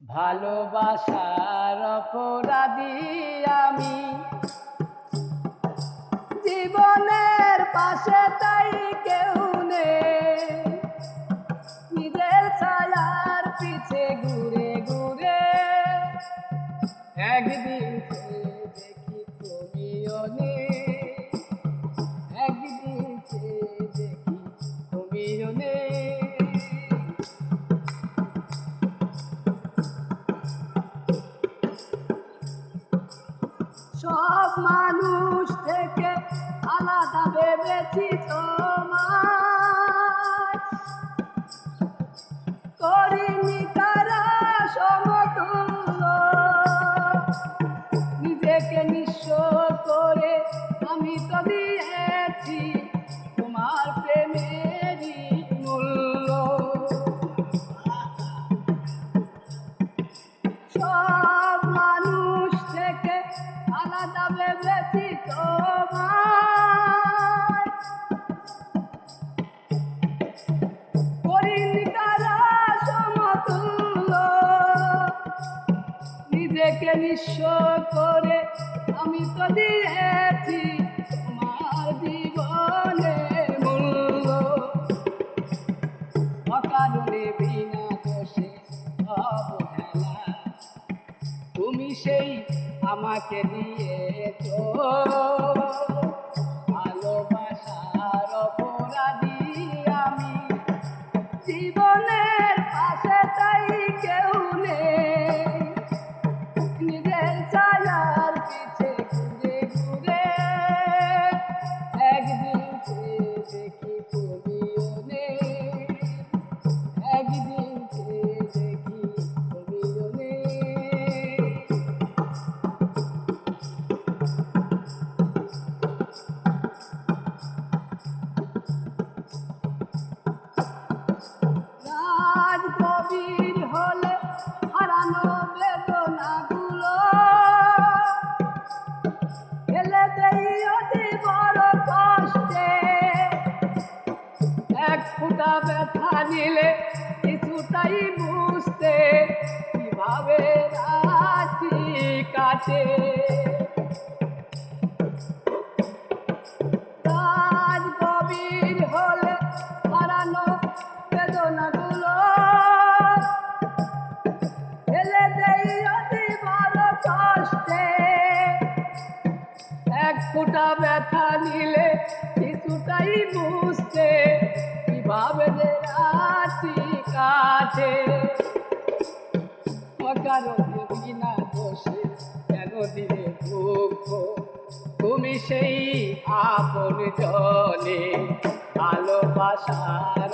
ভালোবাসার অপরাধী আমি, জীবনের পাশে তাই কেউ নেই, নিজের ছায়ার পিছে ঘুরে ঘুরে একদিন দেখি তুমিও নেই, একদিন দেখি তুমিও নেই। সব মানুষ থেকে আলাদা ভেবেছি তোমার, করিনি কারা সমতুল্য, নিজেকে নিঃস্ব করে আমি তো দিয়েছি তোমার প্রেমেরই মূল্য। সব মানুষ থেকে আলাদা ভেবেছি তোমার, করিনি কারো সমতুল্য, নিজেকে নিঃস্ব করে আমি তো দিয়েছি তোমার জীবনের মূল্য। অকারণে বিনা দোষে অবহেলা তুমি সেই আমাকে দিয়েছো, ভালোবাসার অপরাধী আমি, জীবনের পাশে তাই কেউ নেই, নিজের ছায়ার পিছে ঘুরে ঘুরে একদিন দেখি তুমিও নেই, একদিন দেখি তুমিও নেই। রাত গভীর হলে হারানো বেদনাগুলো ফেলে দেই অতি বড় কষ্টে, এক ফোঁটা ব্যথা নিলে কিছুটাই বুঝতে কিভাবে রাতি কাটে। রাত গভীর হলে হারানো বেদনাগুলো ফেলে দেই অতি বড় কষ্টে, এক ফোঁটা ব্যথা নিলে কিছুটাই বুঝতে কিভাবে যে রাতি কাটে। অকারণে বিনা দোষে কেন দিলে দুঃখ তুমি সেই আপন জনে, ভালোবাসার